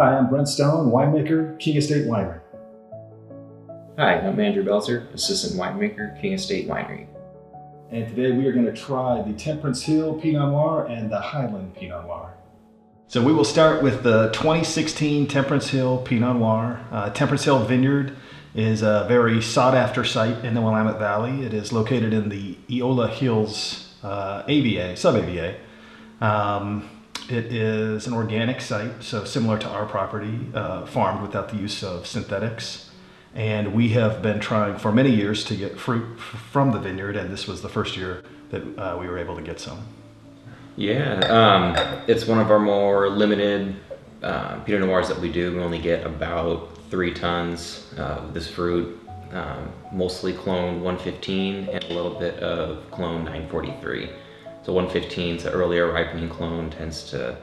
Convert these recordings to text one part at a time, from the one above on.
Hi, I'm Brent Stone, winemaker, King Estate Winery. Hi, I'm Andrew Belzer, assistant winemaker, King Estate Winery. And today we are going to try the Temperance Hill Pinot Noir and the Hyland Pinot Noir. So we will start with the 2016 Temperance Hill Pinot Noir. Temperance Hill Vineyard is a very sought after site in the Willamette Valley. It is located in the Eola Hills AVA, sub-AVA. It is an organic site, so similar to our property, farmed without the use of synthetics. And we have been trying for many years to get fruit from the vineyard, and this was the first year that we were able to get some. Yeah, it's one of our more limited Pinot Noirs that we do. We only get about 3 tons of this fruit, mostly clone 115 and a little bit of clone 943. So 115 is an earlier ripening clone, tends to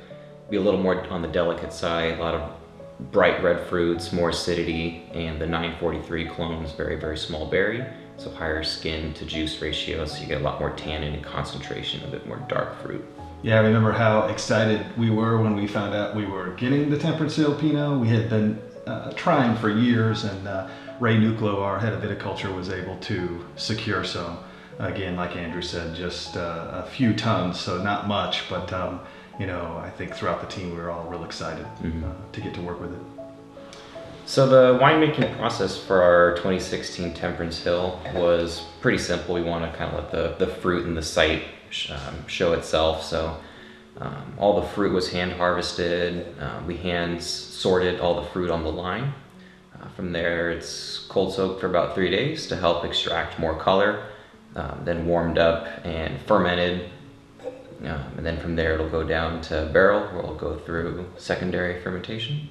be a little more on the delicate side, a lot of bright red fruits, more acidity, and the 943 clone is very, very small berry, so higher skin to juice ratio, so you get a lot more tannin and concentration, a bit more dark fruit. Yeah, I remember how excited we were when we found out we were getting the Temperance Hill Pinot. We had been trying for years, and Ray Nuclo, our head of viticulture, was able to secure some. Again, like Andrew said, just a few tons, so not much, but I think throughout the team we were all real excited to get to work with it. So the winemaking process for our 2016 Temperance Hill was pretty simple. We want to kind of let the fruit and the site show itself. So all the fruit was hand harvested. We hand sorted all the fruit on the line. From there, it's cold soaked for about 3 days to help extract more color. Then warmed up and fermented, and then from there it'll go down to barrel, where it'll go through secondary fermentation.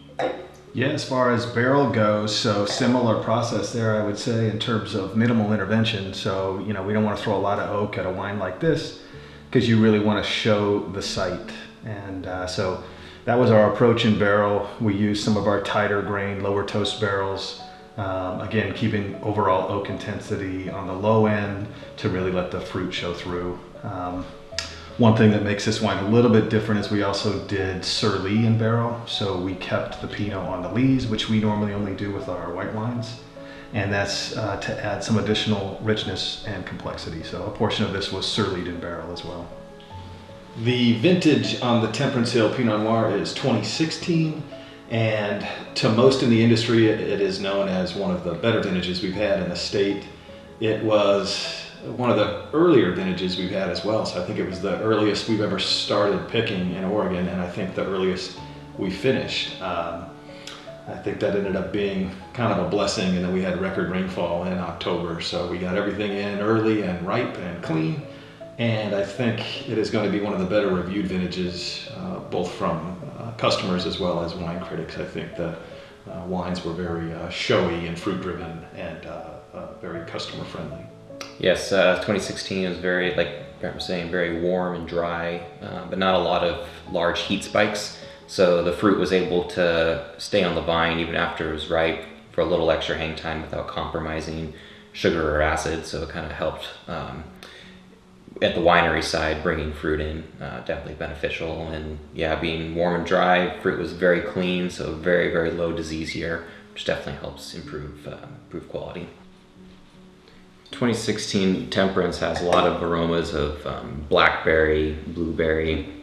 Yeah, as far as barrel goes, so similar process there, I would say, in terms of minimal intervention. So we don't want to throw a lot of oak at a wine like this, because you really want to show the site. And so that was our approach in barrel. We used some of our tighter grain, lower toast barrels. Again, keeping overall oak intensity on the low end to really let the fruit show through. One thing that makes this wine a little bit different is we also did Sur-Lie in barrel. So we kept the Pinot on the lees, which we normally only do with our white wines. And that's to add some additional richness and complexity. So a portion of this was Sur-Lied in barrel as well. The vintage on the Temperance Hill Pinot Noir is 2016. And to most in the industry, it is known as one of the better vintages we've had in the state. It was one of the earlier vintages we've had as well. So I think it was the earliest we've ever started picking in Oregon, and I think the earliest we finished. I think that ended up being kind of a blessing, and then we had record rainfall in October. So we got everything in early and ripe and clean. And I think it is going to be one of the better reviewed vintages, both from customers as well as wine critics. I think the wines were very showy and fruit driven and very customer friendly. Yes, 2016 was very, like Brent was saying, very warm and dry, but not a lot of large heat spikes. So the fruit was able to stay on the vine even after it was ripe for a little extra hang time without compromising sugar or acid. So it kind of helped at the winery side, bringing fruit in, definitely beneficial. And yeah, being warm and dry, fruit was very clean, so very, very low disease here, which definitely helps improve quality. 2016 Temperance has a lot of aromas of blackberry, blueberry,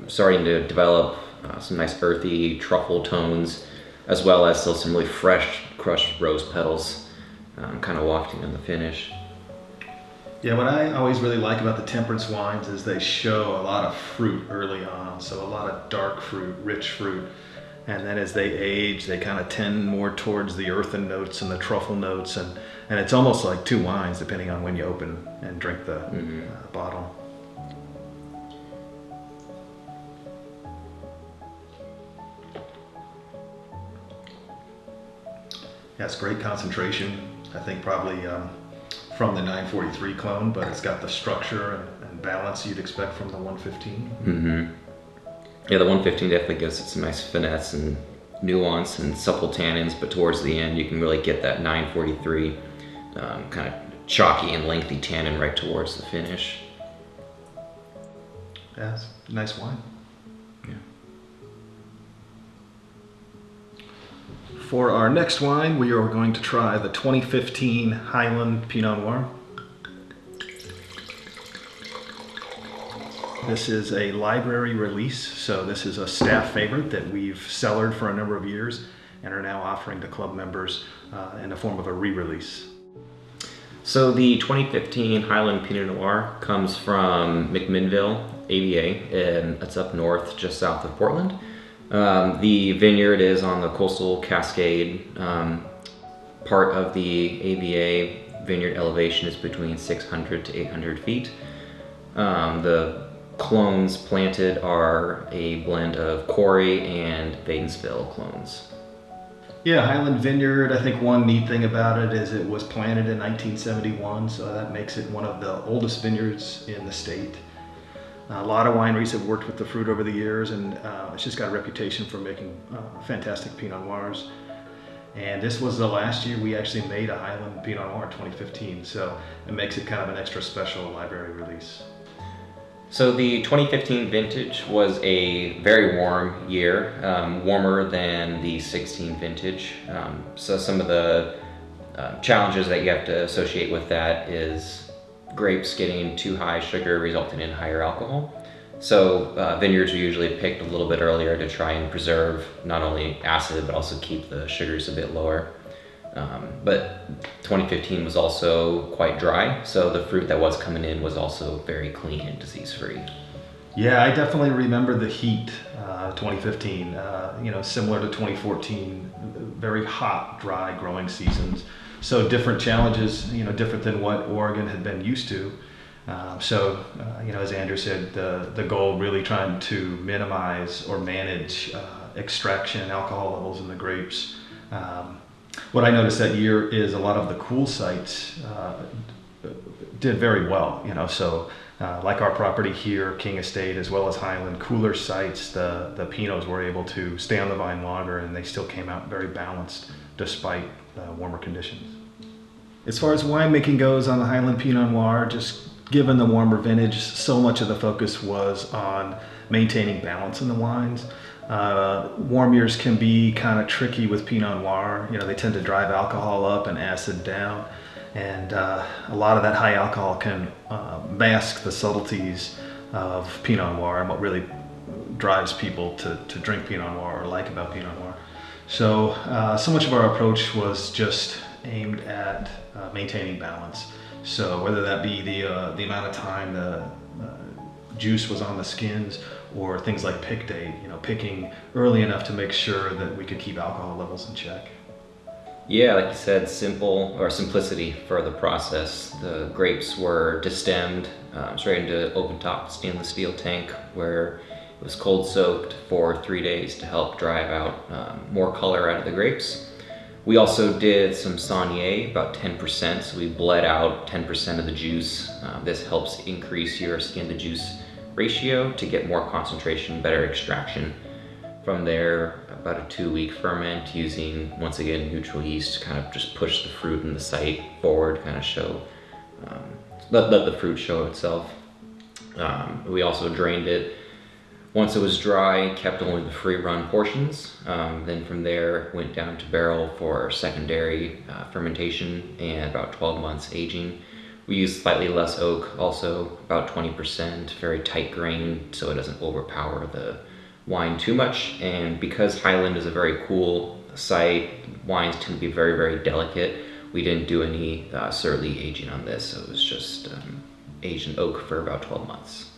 starting to develop some nice earthy truffle tones, as well as still some really fresh crushed rose petals, kind of wafting in the finish. Yeah, what I always really like about the Temperance wines is they show a lot of fruit early on. So a lot of dark fruit, rich fruit. And then as they age, they kind of tend more towards the earthen notes and the truffle notes. And it's almost like 2 wines, depending on when you open and drink the bottle. Yeah, it's great concentration. I think probably from the 943 clone, but it's got the structure and balance you'd expect from the 115. Yeah, the 115 definitely gives it some nice finesse and nuance and supple tannins, but towards the end you can really get that 943 kind of chalky and lengthy tannin right towards the finish. Yeah, it's a nice wine. Yeah. For our next wine, we are going to try the 2015 Hyland Pinot Noir. This is a library release, so this is a staff favorite that we've cellared for a number of years and are now offering to club members in the form of a re-release. So the 2015 Hyland Pinot Noir comes from McMinnville, AVA, and it's up north, just south of Portland. The vineyard is on the coastal Cascade. Part of the AVA vineyard elevation is between 600 to 800 feet. The clones planted are a blend of Quarry and Wadensville clones. Yeah, Hyland Vineyard, I think one neat thing about it is it was planted in 1971, so that makes it one of the oldest vineyards in the state. A lot of wineries have worked with the fruit over the years, and it's just got a reputation for making fantastic Pinot Noirs. And this was the last year we actually made a Hyland Pinot Noir 2015, so it makes it kind of an extra special library release. So the 2015 vintage was a very warm year, warmer than the 16 vintage. So some of the challenges that you have to associate with that is grapes getting too high sugar resulting in higher alcohol. So vineyards are usually picked a little bit earlier to try and preserve not only acid but also keep the sugars a bit lower. But 2015 was also quite dry, so the fruit that was coming in was also very clean and disease-free. Yeah, I definitely remember the heat, 2015, similar to 2014, very hot, dry growing seasons. So different challenges, different than what Oregon had been used to. As Andrew said, the goal really trying to minimize or manage extraction, alcohol levels in the grapes. What I noticed that year is a lot of the cool sites did very well, like our property here, King Estate, as well as Hyland, cooler sites, the Pinots were able to stay on the vine longer and they still came out very balanced despite warmer conditions. As far as winemaking goes on the Hyland Pinot Noir, just given the warmer vintage, so much of the focus was on maintaining balance in the wines. Warm years can be kind of tricky with Pinot Noir. They tend to drive alcohol up and acid down, and a lot of that high alcohol can mask the subtleties of Pinot Noir and what really drives people to drink Pinot Noir or like about Pinot Noir. So much of our approach was just aimed at maintaining balance. So whether that be the amount of time the juice was on the skins, or things like pick date, picking early enough to make sure that we could keep alcohol levels in check. Yeah, like you said, simplicity for the process. The grapes were destemmed straight into open top stainless steel tank where it was cold soaked for 3 days to help drive out more color out of the grapes. We also did some Saunier, about 10%, so we bled out 10% of the juice. This helps increase your skin to juice ratio to get more concentration, better extraction. From there, about a 2-week ferment using, once again, neutral yeast to kind of just push the fruit and the site forward, kind of show, let the fruit show itself. We also drained it. Once it was dry, kept only the free run portions. Then from there, went down to barrel for secondary fermentation and about 12 months aging. We use slightly less oak, also about 20%, very tight grain, so it doesn't overpower the wine too much. And because Hyland is a very cool site, wines tend to be very, very delicate. We didn't do any surly aging on this, so it was just aged in oak for about 12 months.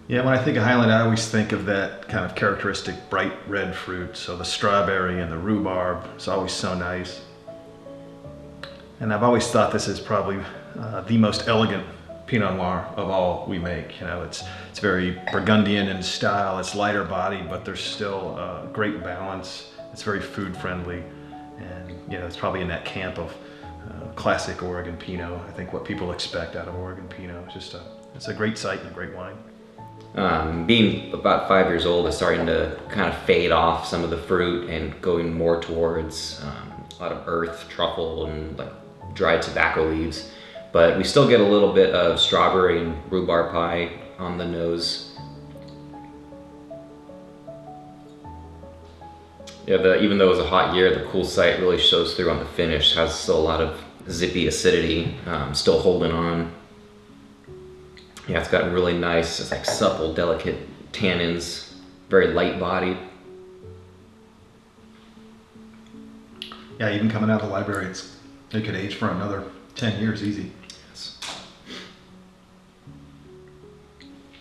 Yeah, when I think of Hyland, I always think of that kind of characteristic bright red fruit. So the strawberry and the rhubarb is always so nice. And I've always thought this is probably the most elegant Pinot Noir of all we make. It's very Burgundian in style. It's lighter body, but there's still a great balance. It's very food friendly, and it's probably in that camp of classic Oregon Pinot. I think what people expect out of Oregon Pinot. It's a great site and a great wine. Being about 5 years old, is starting to kind of fade off some of the fruit and going more towards a lot of earth, truffle, and like dried tobacco leaves. But we still get a little bit of strawberry and rhubarb pie on the nose. Yeah, even though it was a hot year, the cool site really shows through on the finish. Has still a lot of zippy acidity, still holding on. Yeah, it's got really nice, it's like supple, delicate tannins, very light bodied. Yeah, even coming out of the library, it could age for another 10 years easy. Yes.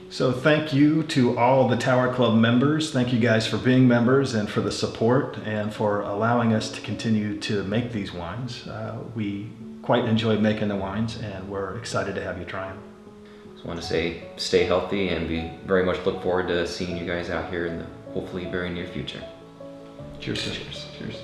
So thank you to all the Tower Club members. Thank you guys for being members and for the support and for allowing us to continue to make these wines. We quite enjoy making the wines, and we're excited to have you try them. Just want to say stay healthy, and we very much look forward to seeing you guys out here in the hopefully very near future. Cheers. Cheers.